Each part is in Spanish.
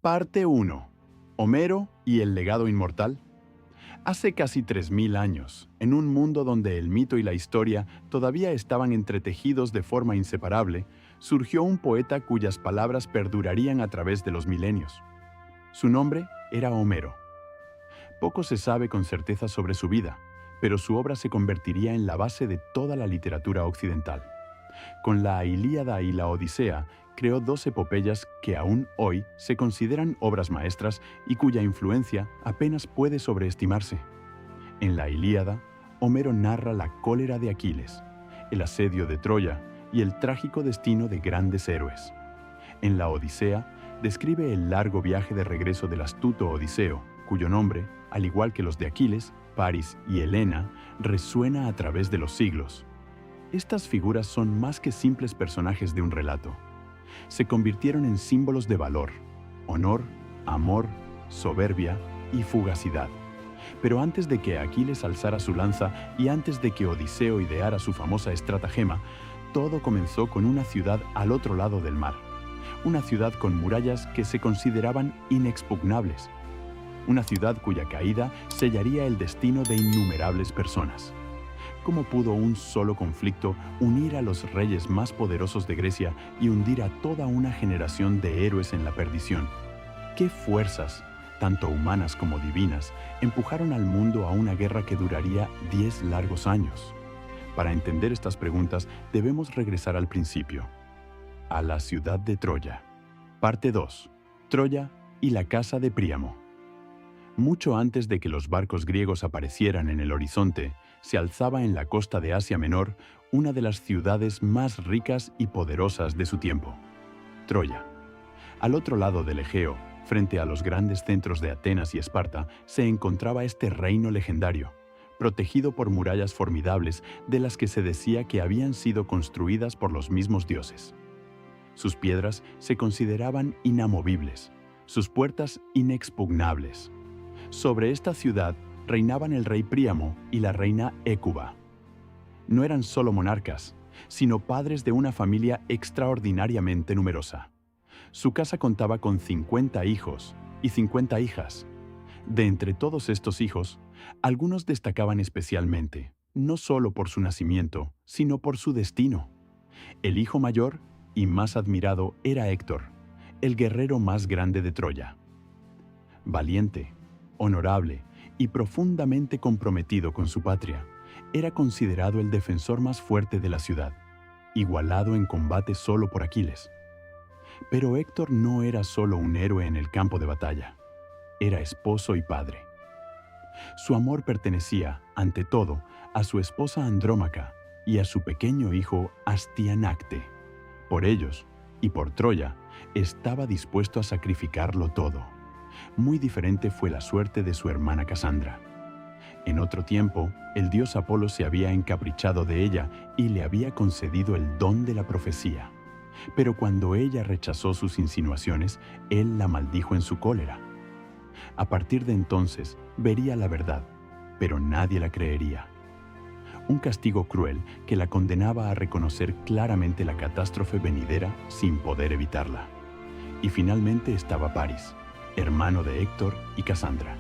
Parte 1. Homero y el legado inmortal. Hace casi 3000 años, en un mundo donde el mito y la historia todavía estaban entretejidos de forma inseparable, surgió un poeta cuyas palabras perdurarían a través de los milenios. Su nombre era Homero. Poco se sabe con certeza sobre su vida, pero su obra se convertiría en la base de toda la literatura occidental. Con la Ilíada y la Odisea, creó dos epopeyas que aún hoy se consideran obras maestras y cuya influencia apenas puede sobreestimarse. En la Ilíada, Homero narra la cólera de Aquiles, el asedio de Troya y el trágico destino de grandes héroes. En la Odisea, describe el largo viaje de regreso del astuto Odiseo, cuyo nombre, al igual que los de Aquiles, Paris y Helena, resuena a través de los siglos. Estas figuras son más que simples personajes de un relato. Se convirtieron en símbolos de valor, honor, amor, soberbia y fugacidad. Pero antes de que Aquiles alzara su lanza y antes de que Odiseo ideara su famosa estratagema, todo comenzó con una ciudad al otro lado del mar. Una ciudad con murallas que se consideraban inexpugnables. Una ciudad cuya caída sellaría el destino de innumerables personas. ¿Cómo pudo un solo conflicto unir a los reyes más poderosos de Grecia y hundir a toda una generación de héroes en la perdición? ¿Qué fuerzas, tanto humanas como divinas, empujaron al mundo a una guerra que duraría 10 largos años? Para entender estas preguntas, debemos regresar al principio, a la ciudad de Troya. Parte 2. Troya y la casa de Príamo. Mucho antes de que los barcos griegos aparecieran en el horizonte, se alzaba en la costa de Asia Menor una de las ciudades más ricas y poderosas de su tiempo, Troya. Al otro lado del Egeo, frente a los grandes centros de Atenas y Esparta, se encontraba este reino legendario, protegido por murallas formidables de las que se decía que habían sido construidas por los mismos dioses. Sus piedras se consideraban inamovibles, sus puertas inexpugnables. Sobre esta ciudad reinaban el rey Príamo y la reina Hécuba. No eran solo monarcas, sino padres de una familia extraordinariamente numerosa. Su casa contaba con 50 hijos y 50 hijas. De entre todos estos hijos, algunos destacaban especialmente, no solo por su nacimiento, sino por su destino. El hijo mayor y más admirado era Héctor, el guerrero más grande de Troya. Valiente, honorable y profundamente comprometido con su patria, era considerado el defensor más fuerte de la ciudad, igualado en combate solo por Aquiles. Pero Héctor no era solo un héroe en el campo de batalla, era esposo y padre. Su amor pertenecía, ante todo, a su esposa Andrómaca y a su pequeño hijo Astianacte. Por ellos, y por Troya, estaba dispuesto a sacrificarlo todo. Muy diferente fue la suerte de su hermana Casandra. En otro tiempo, el dios Apolo se había encaprichado de ella y le había concedido el don de la profecía. Pero cuando ella rechazó sus insinuaciones, él la maldijo en su cólera. A partir de entonces, vería la verdad, pero nadie la creería. Un castigo cruel que la condenaba a reconocer claramente la catástrofe venidera sin poder evitarla. Y finalmente estaba Paris, hermano de Héctor y Casandra.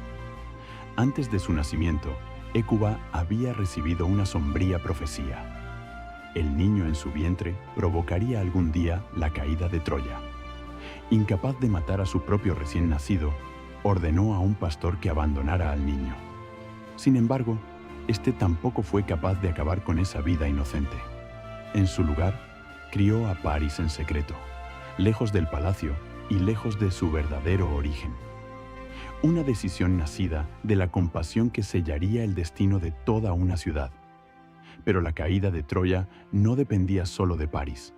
Antes de su nacimiento, Hécuba había recibido una sombría profecía. El niño en su vientre provocaría algún día la caída de Troya. Incapaz de matar a su propio recién nacido, ordenó a un pastor que abandonara al niño. Sin embargo, este tampoco fue capaz de acabar con esa vida inocente. En su lugar, crió a Paris en secreto, lejos del palacio y lejos de su verdadero origen. Una decisión nacida de la compasión que sellaría el destino de toda una ciudad. Pero la caída de Troya no dependía solo de Paris.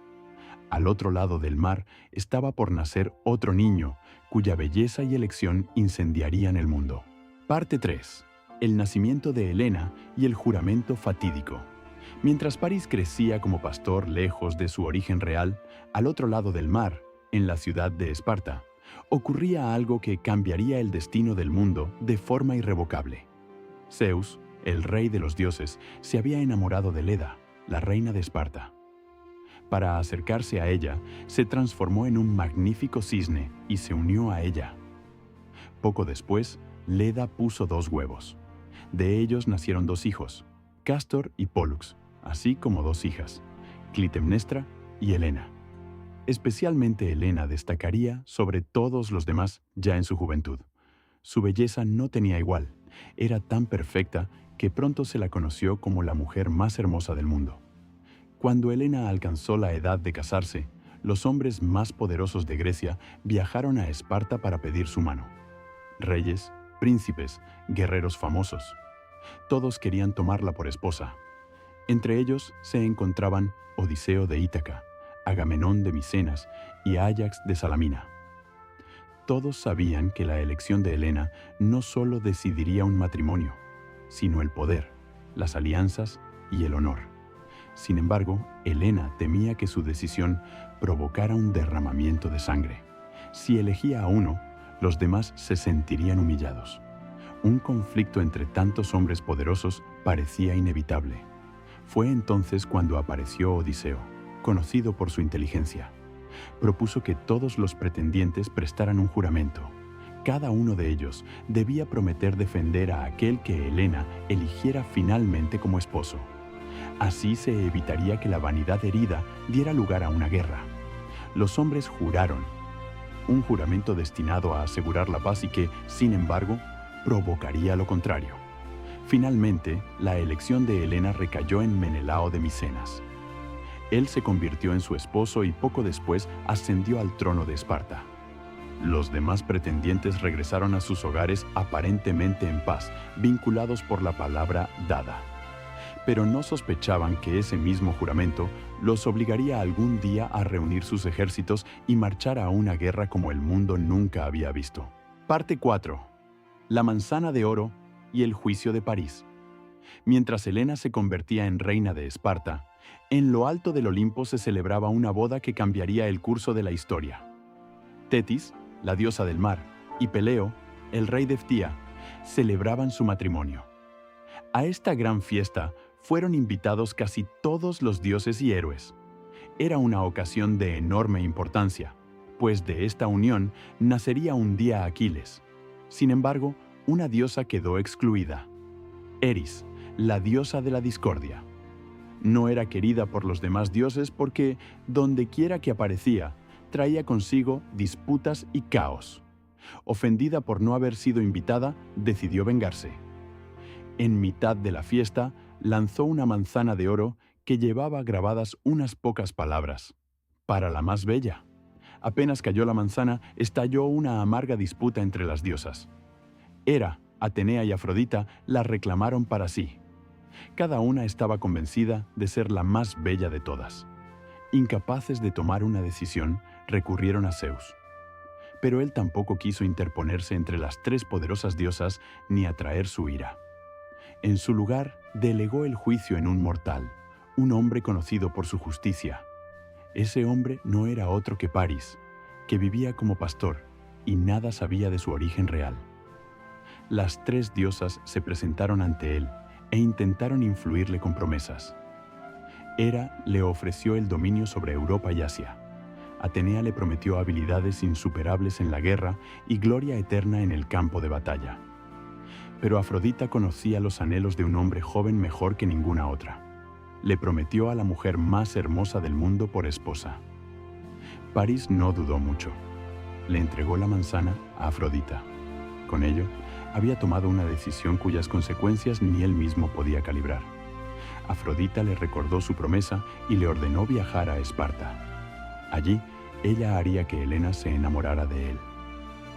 Al otro lado del mar estaba por nacer otro niño, cuya belleza y elección incendiarían el mundo. Parte 3. El nacimiento de Helena y el juramento fatídico. Mientras Paris crecía como pastor lejos de su origen real, al otro lado del mar, en la ciudad de Esparta, ocurría algo que cambiaría el destino del mundo de forma irrevocable. Zeus, el rey de los dioses, se había enamorado de Leda, la reina de Esparta. Para acercarse a ella, se transformó en un magnífico cisne y se unió a ella. Poco después, Leda puso 2 huevos. De ellos nacieron 2 hijos, Castor y Pólux, así como 2 hijas, Clitemnestra y Helena. Especialmente Helena destacaría sobre todos los demás ya en su juventud. Su belleza no tenía igual, era tan perfecta que pronto se la conoció como la mujer más hermosa del mundo. Cuando Helena alcanzó la edad de casarse, los hombres más poderosos de Grecia viajaron a Esparta para pedir su mano. Reyes, príncipes, guerreros famosos. Todos querían tomarla por esposa. Entre ellos se encontraban Odiseo de Ítaca, Agamenón de Micenas y Áyax de Salamina. Todos sabían que la elección de Helena no solo decidiría un matrimonio, sino el poder, las alianzas y el honor. Sin embargo, Helena temía que su decisión provocara un derramamiento de sangre. Si elegía a uno, los demás se sentirían humillados. Un conflicto entre tantos hombres poderosos parecía inevitable. Fue entonces cuando apareció Odiseo, conocido por su inteligencia. Propuso que todos los pretendientes prestaran un juramento. Cada uno de ellos debía prometer defender a aquel que Helena eligiera finalmente como esposo. Así se evitaría que la vanidad herida diera lugar a una guerra. Los hombres juraron, un juramento destinado a asegurar la paz y que, sin embargo, provocaría lo contrario. Finalmente, la elección de Helena recayó en Menelao de Micenas. Él se convirtió en su esposo y poco después ascendió al trono de Esparta. Los demás pretendientes regresaron a sus hogares aparentemente en paz, vinculados por la palabra dada. Pero no sospechaban que ese mismo juramento los obligaría algún día a reunir sus ejércitos y marchar a una guerra como el mundo nunca había visto. Parte 4. La manzana de oro y el juicio de París. Mientras Helena se convertía en reina de Esparta, en lo alto del Olimpo se celebraba una boda que cambiaría el curso de la historia. Tetis, la diosa del mar, y Peleo, el rey de Ptía, celebraban su matrimonio. A esta gran fiesta fueron invitados casi todos los dioses y héroes. Era una ocasión de enorme importancia, pues de esta unión nacería un día Aquiles. Sin embargo, una diosa quedó excluida: Eris, la diosa de la discordia. No era querida por los demás dioses porque, dondequiera que aparecía, traía consigo disputas y caos. Ofendida por no haber sido invitada, decidió vengarse. En mitad de la fiesta, lanzó una manzana de oro que llevaba grabadas unas pocas palabras: para la más bella. Apenas cayó la manzana, estalló una amarga disputa entre las diosas. Hera, Atenea y Afrodita la reclamaron para sí. Cada una estaba convencida de ser la más bella de todas. Incapaces de tomar una decisión, recurrieron a Zeus. Pero él tampoco quiso interponerse entre las 3 poderosas diosas ni atraer su ira. En su lugar, delegó el juicio en un mortal, un hombre conocido por su justicia. Ese hombre no era otro que París, que vivía como pastor y nada sabía de su origen real. Las 3 diosas se presentaron ante él e intentaron influirle con promesas. Hera le ofreció el dominio sobre Europa y Asia. Atenea le prometió habilidades insuperables en la guerra y gloria eterna en el campo de batalla. Pero Afrodita conocía los anhelos de un hombre joven mejor que ninguna otra. Le prometió a la mujer más hermosa del mundo por esposa. París no dudó mucho. Le entregó la manzana a Afrodita. Con ello, había tomado una decisión cuyas consecuencias ni él mismo podía calibrar. Afrodita le recordó su promesa y le ordenó viajar a Esparta. Allí, ella haría que Helena se enamorara de él.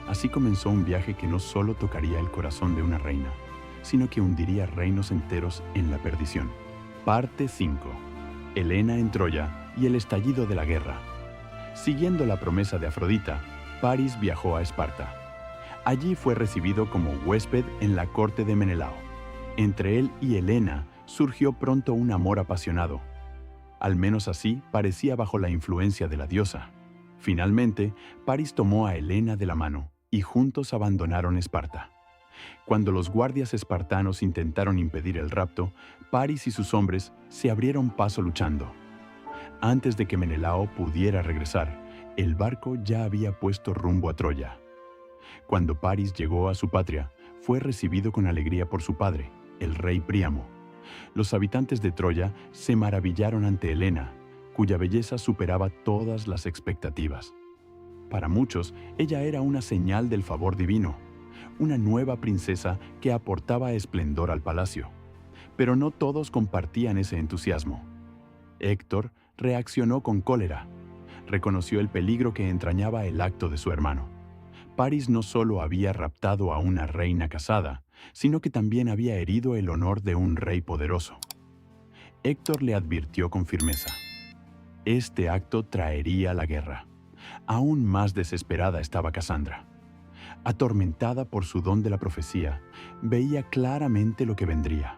Así comenzó un viaje que no solo tocaría el corazón de una reina, sino que hundiría reinos enteros en la perdición. Parte 5. Helena en Troya y el estallido de la guerra. Siguiendo la promesa de Afrodita, París viajó a Esparta. Allí fue recibido como huésped en la corte de Menelao. Entre él y Helena surgió pronto un amor apasionado. Al menos así parecía bajo la influencia de la diosa. Finalmente, París tomó a Helena de la mano y juntos abandonaron Esparta. Cuando los guardias espartanos intentaron impedir el rapto, París y sus hombres se abrieron paso luchando. Antes de que Menelao pudiera regresar, el barco ya había puesto rumbo a Troya. Cuando París llegó a su patria, fue recibido con alegría por su padre, el rey Príamo. Los habitantes de Troya se maravillaron ante Helena, cuya belleza superaba todas las expectativas. Para muchos, ella era una señal del favor divino, una nueva princesa que aportaba esplendor al palacio. Pero no todos compartían ese entusiasmo. Héctor reaccionó con cólera. Reconoció el peligro que entrañaba el acto de su hermano. París no solo había raptado a una reina casada, sino que también había herido el honor de un rey poderoso. Héctor le advirtió con firmeza. Este acto traería la guerra. Aún más desesperada estaba Casandra. Atormentada por su don de la profecía, veía claramente lo que vendría.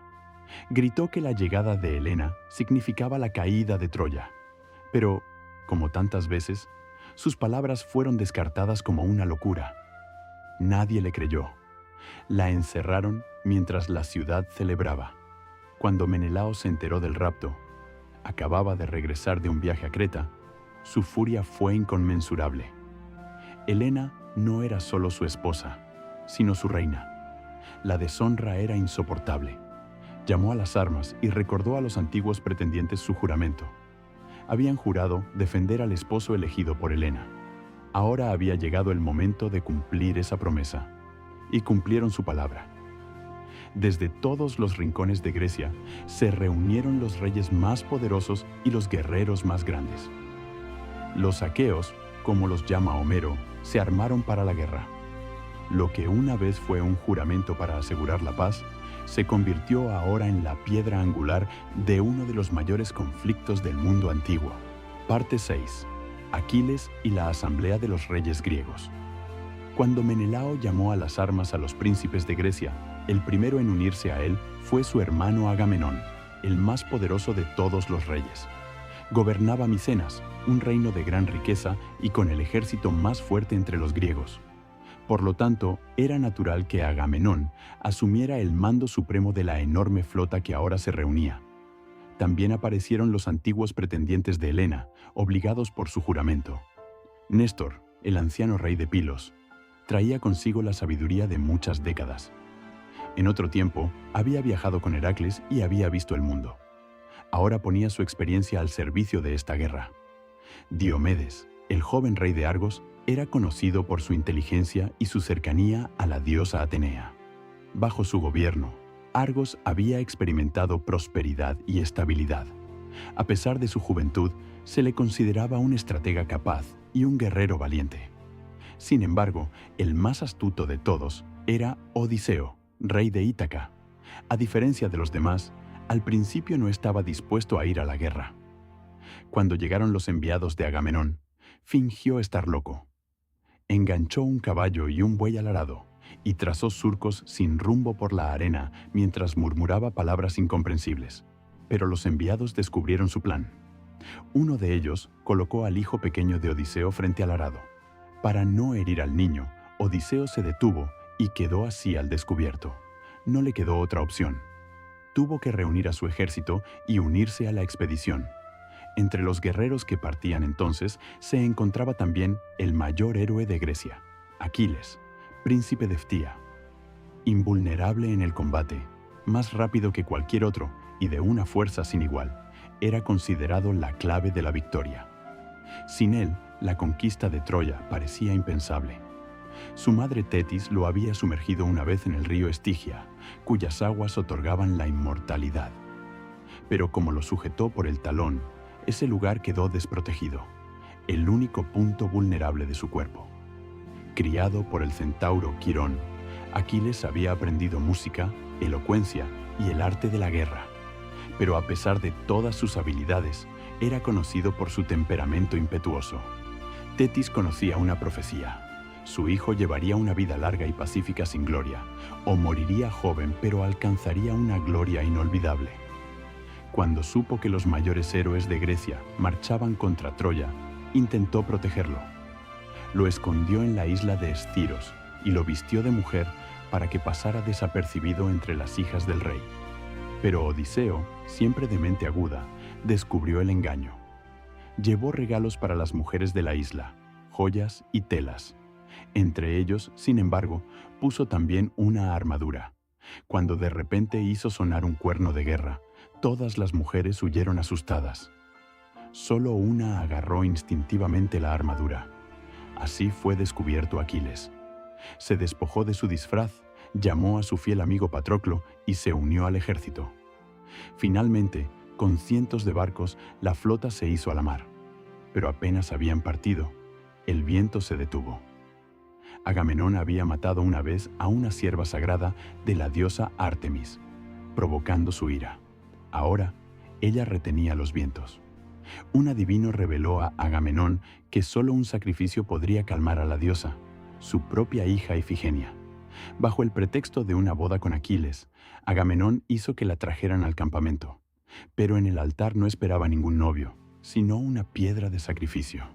Gritó que la llegada de Helena significaba la caída de Troya. Pero, como tantas veces, sus palabras fueron descartadas como una locura. Nadie le creyó. La encerraron mientras la ciudad celebraba. Cuando Menelao se enteró del rapto, acababa de regresar de un viaje a Creta, su furia fue inconmensurable. Helena no era solo su esposa, sino su reina. La deshonra era insoportable. Llamó a las armas y recordó a los antiguos pretendientes su juramento. Habían jurado defender al esposo elegido por Helena. Ahora había llegado el momento de cumplir esa promesa. Y cumplieron su palabra. Desde todos los rincones de Grecia se reunieron los reyes más poderosos y los guerreros más grandes. Los aqueos, como los llama Homero, se armaron para la guerra. Lo que una vez fue un juramento para asegurar la paz, se convirtió ahora en la piedra angular de uno de los mayores conflictos del mundo antiguo. Parte 6. Aquiles y la asamblea de los reyes griegos. Cuando Menelao llamó a las armas a los príncipes de Grecia, el primero en unirse a él fue su hermano Agamenón, el más poderoso de todos los reyes. Gobernaba Micenas, un reino de gran riqueza y con el ejército más fuerte entre los griegos. Por lo tanto, era natural que Agamenón asumiera el mando supremo de la enorme flota que ahora se reunía. También aparecieron los antiguos pretendientes de Helena, obligados por su juramento. Néstor, el anciano rey de Pilos, traía consigo la sabiduría de muchas décadas. En otro tiempo, había viajado con Heracles y había visto el mundo. Ahora ponía su experiencia al servicio de esta guerra. Diomedes, el joven rey de Argos, era conocido por su inteligencia y su cercanía a la diosa Atenea. Bajo su gobierno, Argos había experimentado prosperidad y estabilidad. A pesar de su juventud, se le consideraba un estratega capaz y un guerrero valiente. Sin embargo, el más astuto de todos era Odiseo, rey de Ítaca. A diferencia de los demás, al principio no estaba dispuesto a ir a la guerra. Cuando llegaron los enviados de Agamenón, fingió estar loco. Enganchó un caballo y un buey al arado y trazó surcos sin rumbo por la arena mientras murmuraba palabras incomprensibles. Pero los enviados descubrieron su plan. Uno de ellos colocó al hijo pequeño de Odiseo frente al arado. Para no herir al niño, Odiseo se detuvo y quedó así al descubierto. No le quedó otra opción. Tuvo que reunir a su ejército y unirse a la expedición. Entre los guerreros que partían entonces se encontraba también el mayor héroe de Grecia, Aquiles, príncipe de Ptía. Invulnerable en el combate, más rápido que cualquier otro y de una fuerza sin igual, era considerado la clave de la victoria. Sin él, la conquista de Troya parecía impensable. Su madre Tetis lo había sumergido una vez en el río Estigia, cuyas aguas otorgaban la inmortalidad. Pero como lo sujetó por el talón, ese lugar quedó desprotegido, el único punto vulnerable de su cuerpo. Criado por el centauro Quirón, Aquiles había aprendido música, elocuencia y el arte de la guerra. Pero a pesar de todas sus habilidades, era conocido por su temperamento impetuoso. Tetis conocía una profecía. Su hijo llevaría una vida larga y pacífica sin gloria, o moriría joven pero alcanzaría una gloria inolvidable. Cuando supo que los mayores héroes de Grecia marchaban contra Troya, intentó protegerlo. Lo escondió en la isla de Esciros y lo vistió de mujer para que pasara desapercibido entre las hijas del rey. Pero Odiseo, siempre de mente aguda, descubrió el engaño. llevó regalos para las mujeres de la isla, joyas y telas. Entre ellos, sin embargo, puso también una armadura. Cuando de repente hizo sonar un cuerno de guerra, todas las mujeres huyeron asustadas. Solo una agarró instintivamente la armadura. Así fue descubierto Aquiles. Se despojó de su disfraz, llamó a su fiel amigo Patroclo y se unió al ejército. Finalmente, con cientos de barcos, la flota se hizo a la mar. Pero apenas habían partido, el viento se detuvo. Agamenón había matado una vez a una sierva sagrada de la diosa Artemis, provocando su ira. Ahora, ella retenía los vientos. Un adivino reveló a Agamenón que solo un sacrificio podría calmar a la diosa, su propia hija Ifigenia. Bajo el pretexto de una boda con Aquiles, Agamenón hizo que la trajeran al campamento. Pero en el altar no esperaba ningún novio, sino una piedra de sacrificio.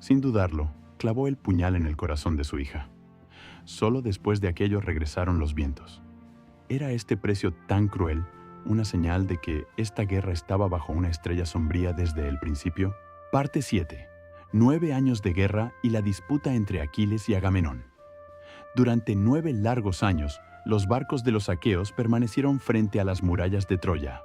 Sin dudarlo, clavó el puñal en el corazón de su hija. Solo después de aquello regresaron los vientos. ¿Era este precio tan cruel una señal de que esta guerra estaba bajo una estrella sombría desde el principio? Parte 7. 9 años de guerra y la disputa entre Aquiles y Agamenón. Durante 9 largos años, los barcos de los aqueos permanecieron frente a las murallas de Troya.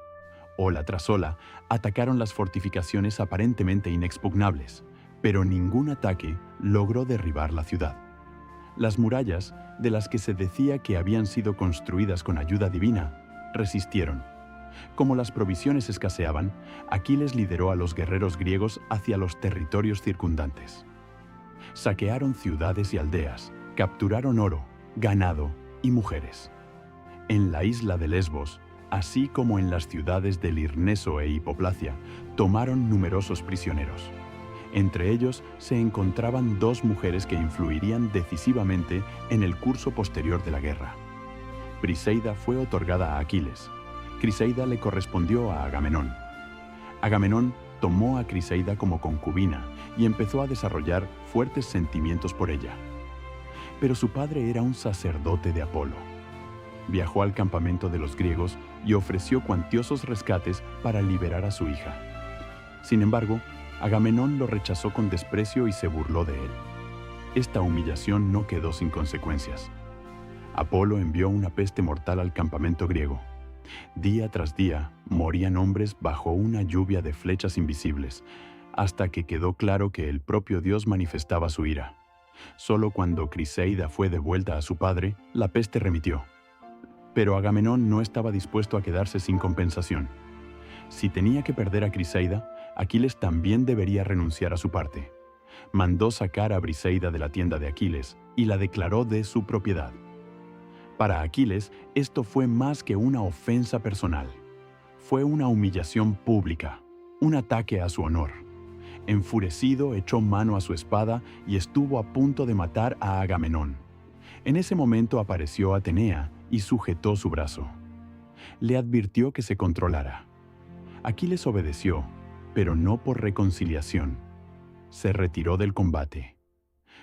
Ola tras ola, atacaron las fortificaciones aparentemente inexpugnables, pero ningún ataque logró derribar la ciudad. Las murallas, de las que se decía que habían sido construidas con ayuda divina, resistieron. Como las provisiones escaseaban, Aquiles lideró a los guerreros griegos hacia los territorios circundantes. Saquearon ciudades y aldeas, capturaron oro, ganado y mujeres. En la isla de Lesbos, así como en las ciudades de Lirneso e Hipoplacia, tomaron numerosos prisioneros. Entre ellos se encontraban 2 mujeres que influirían decisivamente en el curso posterior de la guerra. Briseida fue otorgada a Aquiles. Criseida le correspondió a Agamenón. Agamenón tomó a Criseida como concubina y empezó a desarrollar fuertes sentimientos por ella. Pero su padre era un sacerdote de Apolo. Viajó al campamento de los griegos y ofreció cuantiosos rescates para liberar a su hija. Sin embargo, Agamenón lo rechazó con desprecio y se burló de él. Esta humillación no quedó sin consecuencias. Apolo envió una peste mortal al campamento griego. Día tras día morían hombres bajo una lluvia de flechas invisibles, hasta que quedó claro que el propio Dios manifestaba su ira. Solo cuando Criseida fue devuelta a su padre, la peste remitió. Pero Agamenón no estaba dispuesto a quedarse sin compensación. Si tenía que perder a Criseida, Aquiles también debería renunciar a su parte. Mandó sacar a Briseida de la tienda de Aquiles y la declaró de su propiedad. Para Aquiles, esto fue más que una ofensa personal. Fue una humillación pública, un ataque a su honor. Enfurecido, echó mano a su espada y estuvo a punto de matar a Agamenón. En ese momento apareció Atenea y sujetó su brazo. Le advirtió que se controlara. Aquiles obedeció, pero no por reconciliación. Se retiró del combate.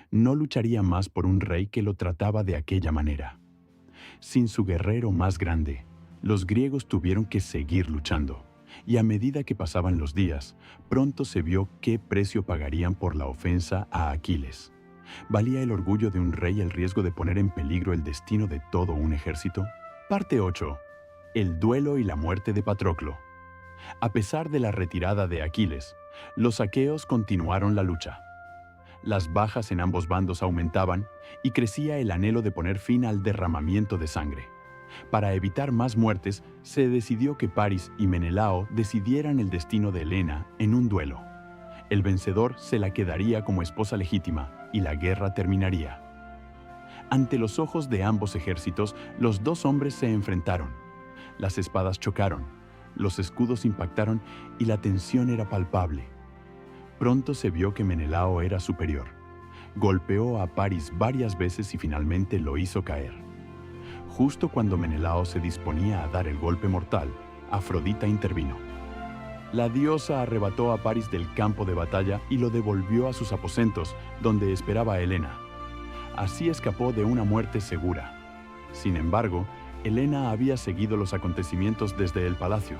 No lucharía más por un rey que lo trataba de aquella manera. Sin su guerrero más grande, los griegos tuvieron que seguir luchando, y a medida que pasaban los días, pronto se vio qué precio pagarían por la ofensa a Aquiles. ¿Valía el orgullo de un rey el riesgo de poner en peligro el destino de todo un ejército? Parte 8. El duelo y la muerte de Patroclo. A pesar de la retirada de Aquiles, los aqueos continuaron la lucha. Las bajas en ambos bandos aumentaban y crecía el anhelo de poner fin al derramamiento de sangre. Para evitar más muertes, se decidió que Paris y Menelao decidieran el destino de Helena en un duelo. El vencedor se la quedaría como esposa legítima y la guerra terminaría. Ante los ojos de ambos ejércitos, los 2 hombres se enfrentaron. Las espadas chocaron, los escudos impactaron y la tensión era palpable. Pronto se vio que Menelao era superior. Golpeó a Paris varias veces y finalmente lo hizo caer. Justo cuando Menelao se disponía a dar el golpe mortal, Afrodita intervino. La diosa arrebató a Paris del campo de batalla y lo devolvió a sus aposentos, donde esperaba a Helena. Así escapó de una muerte segura. Sin embargo, Helena había seguido los acontecimientos desde el palacio.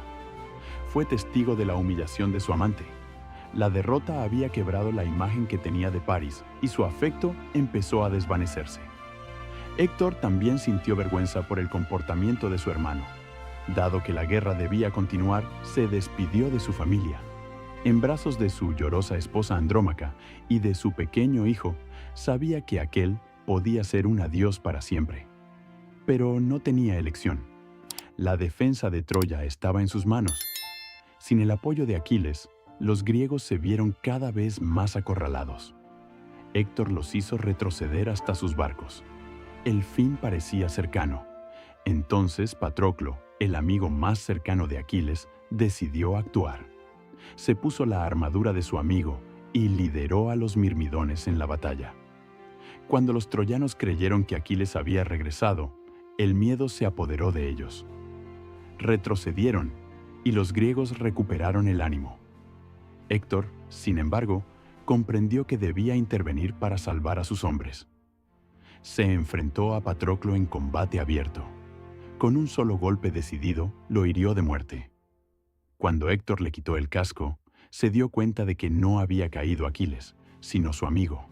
Fue testigo de la humillación de su amante. La derrota había quebrado la imagen que tenía de Paris y su afecto empezó a desvanecerse. Héctor también sintió vergüenza por el comportamiento de su hermano. Dado que la guerra debía continuar, se despidió de su familia. En brazos de su llorosa esposa Andrómaca y de su pequeño hijo, sabía que aquel podía ser un adiós para siempre. Pero no tenía elección. La defensa de Troya estaba en sus manos. Sin el apoyo de Aquiles, los griegos se vieron cada vez más acorralados. Héctor los hizo retroceder hasta sus barcos. El fin parecía cercano. Entonces Patroclo, el amigo más cercano de Aquiles, decidió actuar. Se puso la armadura de su amigo y lideró a los mirmidones en la batalla. Cuando los troyanos creyeron que Aquiles había regresado, el miedo se apoderó de ellos. Retrocedieron y los griegos recuperaron el ánimo. Héctor, sin embargo, comprendió que debía intervenir para salvar a sus hombres. Se enfrentó a Patroclo en combate abierto. Con un solo golpe decidido, lo hirió de muerte. Cuando Héctor le quitó el casco, se dio cuenta de que no había caído Aquiles, sino su amigo.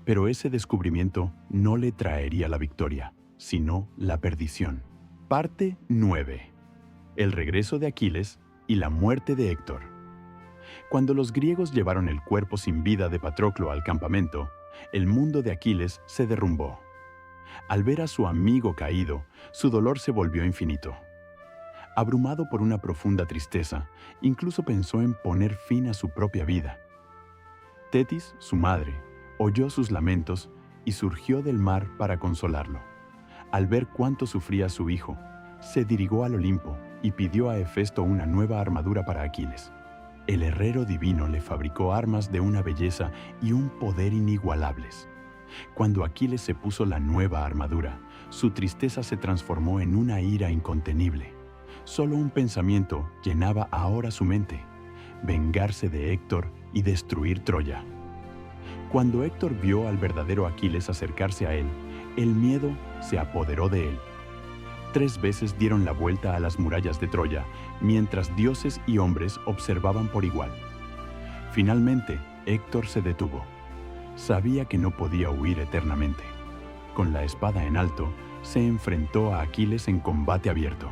Pero ese descubrimiento no le traería la victoria, sino la perdición. Parte 9. El regreso de Aquiles y la muerte de Héctor. Cuando los griegos llevaron el cuerpo sin vida de Patroclo al campamento, el mundo de Aquiles se derrumbó. Al ver a su amigo caído, su dolor se volvió infinito. Abrumado por una profunda tristeza, incluso pensó en poner fin a su propia vida. Tetis, su madre, oyó sus lamentos y surgió del mar para consolarlo. Al ver cuánto sufría su hijo, se dirigió al Olimpo y pidió a Hefesto una nueva armadura para Aquiles. El herrero divino le fabricó armas de una belleza y un poder inigualables. Cuando Aquiles se puso la nueva armadura, su tristeza se transformó en una ira incontenible. Solo un pensamiento llenaba ahora su mente: vengarse de Héctor y destruir Troya. Cuando Héctor vio al verdadero Aquiles acercarse a él, el miedo se apoderó de él. 3 veces dieron la vuelta a las murallas de Troya, mientras dioses y hombres observaban por igual. Finalmente, Héctor se detuvo. Sabía que no podía huir eternamente. Con la espada en alto, se enfrentó a Aquiles en combate abierto.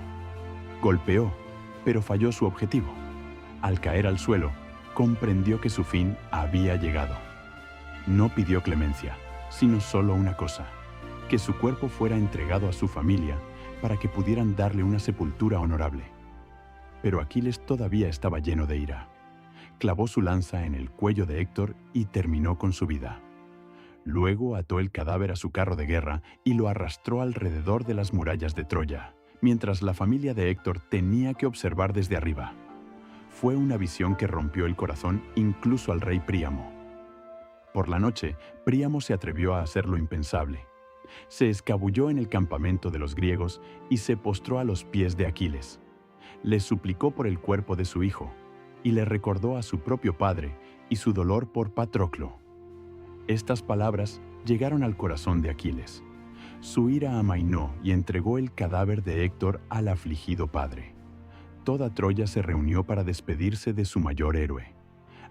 Golpeó, pero falló su objetivo. Al caer al suelo, comprendió que su fin había llegado. No pidió clemencia, sino solo una cosa: que su cuerpo fuera entregado a su familia para que pudieran darle una sepultura honorable. Pero Aquiles todavía estaba lleno de ira. Clavó su lanza en el cuello de Héctor y terminó con su vida. Luego ató el cadáver a su carro de guerra y lo arrastró alrededor de las murallas de Troya, mientras la familia de Héctor tenía que observar desde arriba. Fue una visión que rompió el corazón incluso al rey Príamo. Por la noche, Príamo se atrevió a hacer lo impensable. Se escabulló en el campamento de los griegos y se postró a los pies de Aquiles. Le suplicó por el cuerpo de su hijo y le recordó a su propio padre y su dolor por Patroclo. Estas palabras llegaron al corazón de Aquiles. Su ira amainó y entregó el cadáver de Héctor al afligido padre. Toda Troya se reunió para despedirse de su mayor héroe.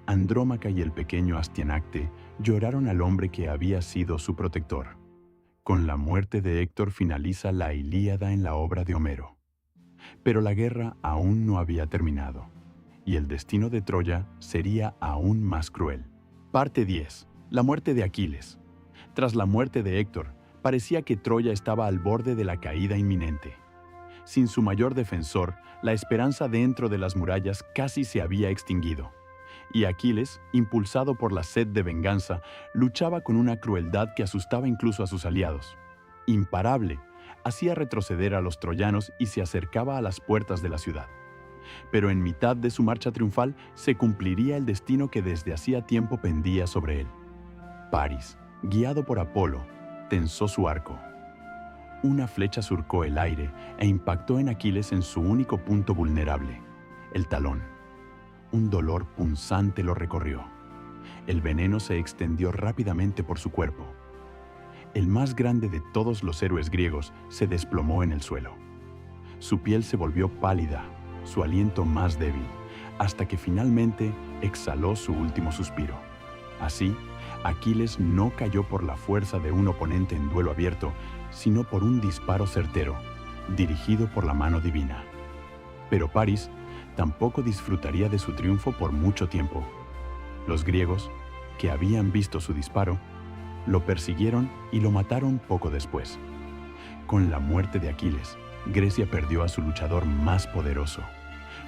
Andrómaca y el pequeño Astianacte lloraron al hombre que había sido su protector. Con la muerte de Héctor finaliza la Ilíada en la obra de Homero. Pero la guerra aún no había terminado, y el destino de Troya sería aún más cruel. Parte 10. La muerte de Aquiles. Tras la muerte de Héctor, parecía que Troya estaba al borde de la caída inminente. Sin su mayor defensor, la esperanza dentro de las murallas casi se había extinguido. Y Aquiles, impulsado por la sed de venganza, luchaba con una crueldad que asustaba incluso a sus aliados. Imparable, hacía retroceder a los troyanos y se acercaba a las puertas de la ciudad. Pero en mitad de su marcha triunfal se cumpliría el destino que desde hacía tiempo pendía sobre él. Paris, guiado por Apolo, tensó su arco. Una flecha surcó el aire e impactó en Aquiles en su único punto vulnerable, el talón. Un dolor punzante lo recorrió. El veneno se extendió rápidamente por su cuerpo. El más grande de todos los héroes griegos se desplomó en el suelo. Su piel se volvió pálida, su aliento más débil, hasta que finalmente exhaló su último suspiro. Así, Aquiles no cayó por la fuerza de un oponente en duelo abierto, sino por un disparo certero, dirigido por la mano divina. Pero Paris tampoco disfrutaría de su triunfo por mucho tiempo. Los griegos, que habían visto su disparo, lo persiguieron y lo mataron poco después. Con la muerte de Aquiles, Grecia perdió a su luchador más poderoso.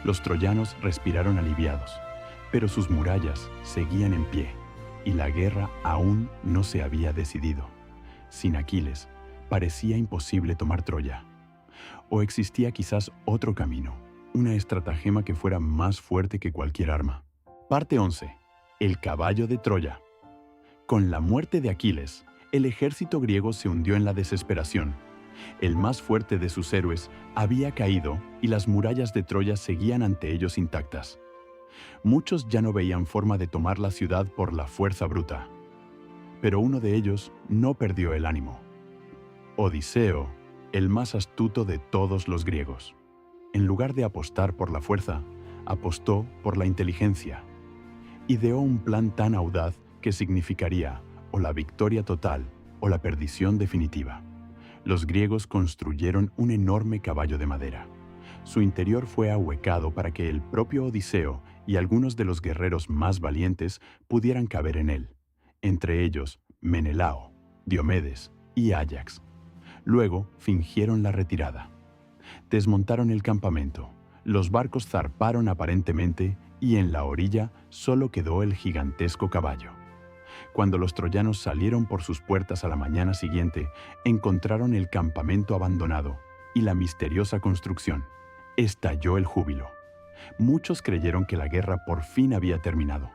Los troyanos respiraron aliviados, pero sus murallas seguían en pie y la guerra aún no se había decidido. Sin Aquiles, parecía imposible tomar Troya. O existía quizás otro camino, una estratagema que fuera más fuerte que cualquier arma. Parte 11. El caballo de Troya. Con la muerte de Aquiles, el ejército griego se hundió en la desesperación. El más fuerte de sus héroes había caído y las murallas de Troya seguían ante ellos intactas. Muchos ya no veían forma de tomar la ciudad por la fuerza bruta. Pero uno de ellos no perdió el ánimo. Odiseo, el más astuto de todos los griegos. En lugar de apostar por la fuerza, apostó por la inteligencia. Ideó un plan tan audaz que significaría o la victoria total o la perdición definitiva. Los griegos construyeron un enorme caballo de madera. Su interior fue ahuecado para que el propio Odiseo y algunos de los guerreros más valientes pudieran caber en él, entre ellos Menelao, Diomedes y Áyax. Luego fingieron la retirada. Desmontaron el campamento, los barcos zarparon aparentemente y en la orilla solo quedó el gigantesco caballo. Cuando los troyanos salieron por sus puertas a la mañana siguiente, encontraron el campamento abandonado y la misteriosa construcción. Estalló el júbilo. Muchos creyeron que la guerra por fin había terminado.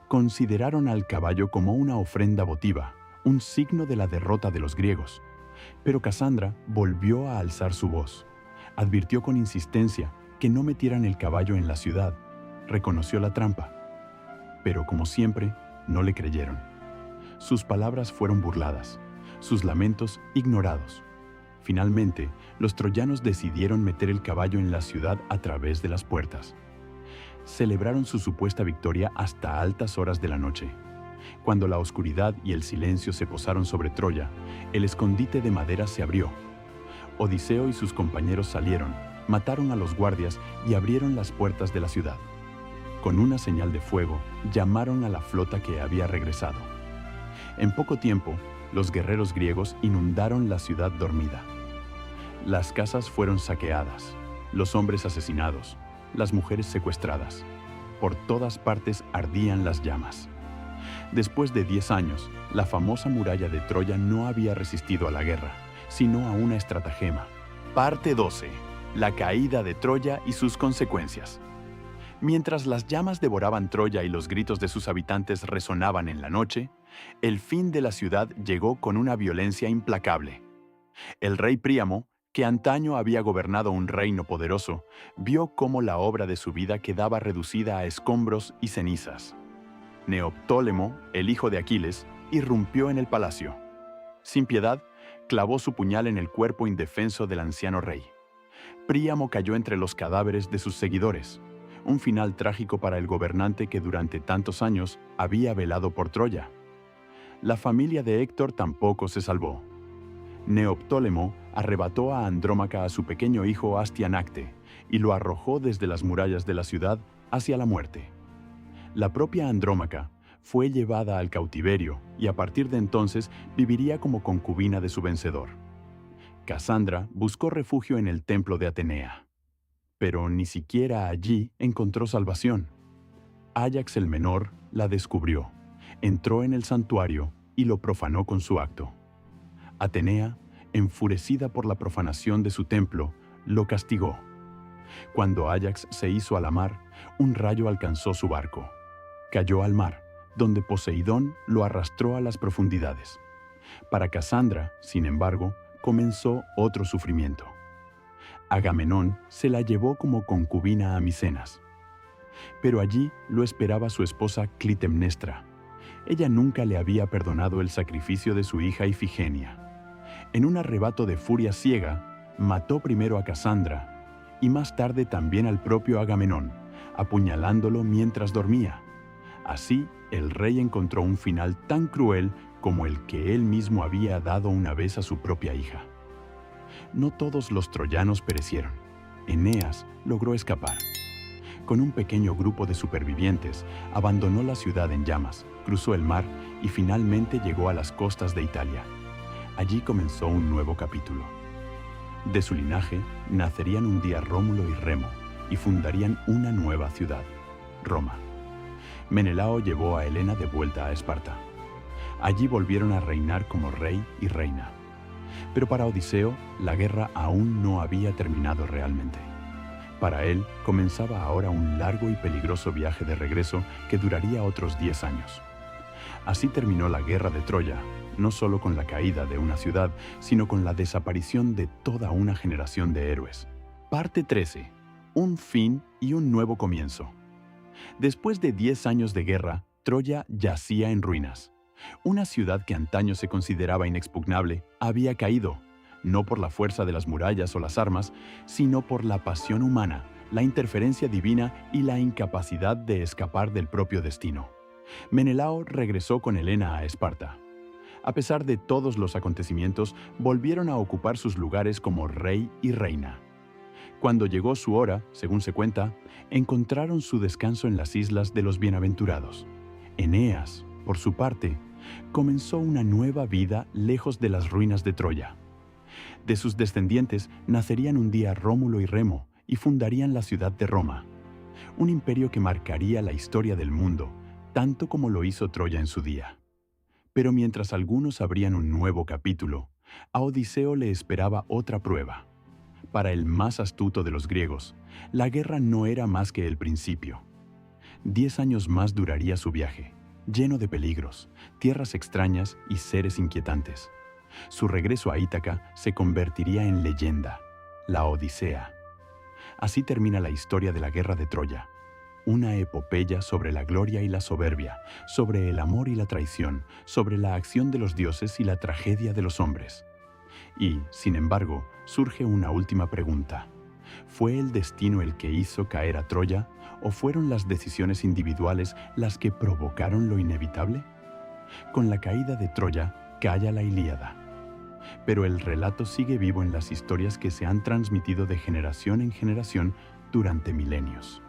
Consideraron al caballo como una ofrenda votiva, un signo de la derrota de los griegos. Pero Casandra volvió a alzar su voz. Advirtió con insistencia que no metieran el caballo en la ciudad. Reconoció la trampa. Pero como siempre, no le creyeron. Sus palabras fueron burladas, sus lamentos ignorados. Finalmente, los troyanos decidieron meter el caballo en la ciudad a través de las puertas. Celebraron su supuesta victoria hasta altas horas de la noche. Cuando la oscuridad y el silencio se posaron sobre Troya, el escondite de madera se abrió. Odiseo y sus compañeros salieron, mataron a los guardias y abrieron las puertas de la ciudad. Con una señal de fuego, llamaron a la flota que había regresado. En poco tiempo, los guerreros griegos inundaron la ciudad dormida. Las casas fueron saqueadas, los hombres asesinados, las mujeres secuestradas. Por todas partes ardían las llamas. Después de 10 años, la famosa muralla de Troya no había resistido a la guerra, sino a una estratagema. Parte 12. La caída de Troya y sus consecuencias. Mientras las llamas devoraban Troya y los gritos de sus habitantes resonaban en la noche, el fin de la ciudad llegó con una violencia implacable. El rey Príamo, que antaño había gobernado un reino poderoso, vio cómo la obra de su vida quedaba reducida a escombros y cenizas. Neoptólemo, el hijo de Aquiles, irrumpió en el palacio. Sin piedad, clavó su puñal en el cuerpo indefenso del anciano rey. Príamo cayó entre los cadáveres de sus seguidores. Un final trágico para el gobernante que durante tantos años había velado por Troya. La familia de Héctor tampoco se salvó. Neoptólemo arrebató a Andrómaca a su pequeño hijo Astianacte y lo arrojó desde las murallas de la ciudad hacia la muerte. La propia Andrómaca fue llevada al cautiverio y a partir de entonces viviría como concubina de su vencedor. Casandra buscó refugio en el templo de Atenea. Pero ni siquiera allí encontró salvación. Áyax el menor la descubrió, entró en el santuario y lo profanó con su acto. Atenea, enfurecida por la profanación de su templo, lo castigó. Cuando Áyax se hizo a la mar, un rayo alcanzó su barco. Cayó al mar, donde Poseidón lo arrastró a las profundidades. Para Casandra, sin embargo, comenzó otro sufrimiento. Agamenón se la llevó como concubina a Micenas. Pero allí lo esperaba su esposa Clitemnestra. Ella nunca le había perdonado el sacrificio de su hija Ifigenia. En un arrebato de furia ciega, mató primero a Casandra y más tarde también al propio Agamenón, apuñalándolo mientras dormía. Así, el rey encontró un final tan cruel como el que él mismo había dado una vez a su propia hija. No todos los troyanos perecieron. Eneas logró escapar. Con un pequeño grupo de supervivientes, abandonó la ciudad en llamas, cruzó el mar y finalmente llegó a las costas de Italia. Allí comenzó un nuevo capítulo. De su linaje nacerían un día Rómulo y Remo y fundarían una nueva ciudad, Roma. Menelao llevó a Helena de vuelta a Esparta. Allí volvieron a reinar como rey y reina. Pero para Odiseo, la guerra aún no había terminado realmente. Para él, comenzaba ahora un largo y peligroso viaje de regreso que duraría otros 10 años. Así terminó la guerra de Troya, no solo con la caída de una ciudad, sino con la desaparición de toda una generación de héroes. Parte 13. Un fin y un nuevo comienzo. Después de 10 años de guerra, Troya yacía en ruinas. Una ciudad que antaño se consideraba inexpugnable había caído, no por la fuerza de las murallas o las armas, sino por la pasión humana, la interferencia divina y la incapacidad de escapar del propio destino. Menelao regresó con Helena a Esparta. A pesar de todos los acontecimientos, volvieron a ocupar sus lugares como rey y reina. Cuando llegó su hora, según se cuenta, encontraron su descanso en las islas de los bienaventurados. Eneas, por su parte, comenzó una nueva vida lejos de las ruinas de Troya. De sus descendientes nacerían un día Rómulo y Remo y fundarían la ciudad de Roma, un imperio que marcaría la historia del mundo, tanto como lo hizo Troya en su día. Pero mientras algunos abrían un nuevo capítulo, a Odiseo le esperaba otra prueba. Para el más astuto de los griegos, la guerra no era más que el principio. 10 años más duraría su viaje, lleno de peligros, tierras extrañas y seres inquietantes. Su regreso a Ítaca se convertiría en leyenda, la Odisea. Así termina la historia de la guerra de Troya, una epopeya sobre la gloria y la soberbia, sobre el amor y la traición, sobre la acción de los dioses y la tragedia de los hombres. Y, sin embargo, surge una última pregunta. ¿Fue el destino el que hizo caer a Troya o fueron las decisiones individuales las que provocaron lo inevitable? Con la caída de Troya, calla la Ilíada. Pero el relato sigue vivo en las historias que se han transmitido de generación en generación durante milenios.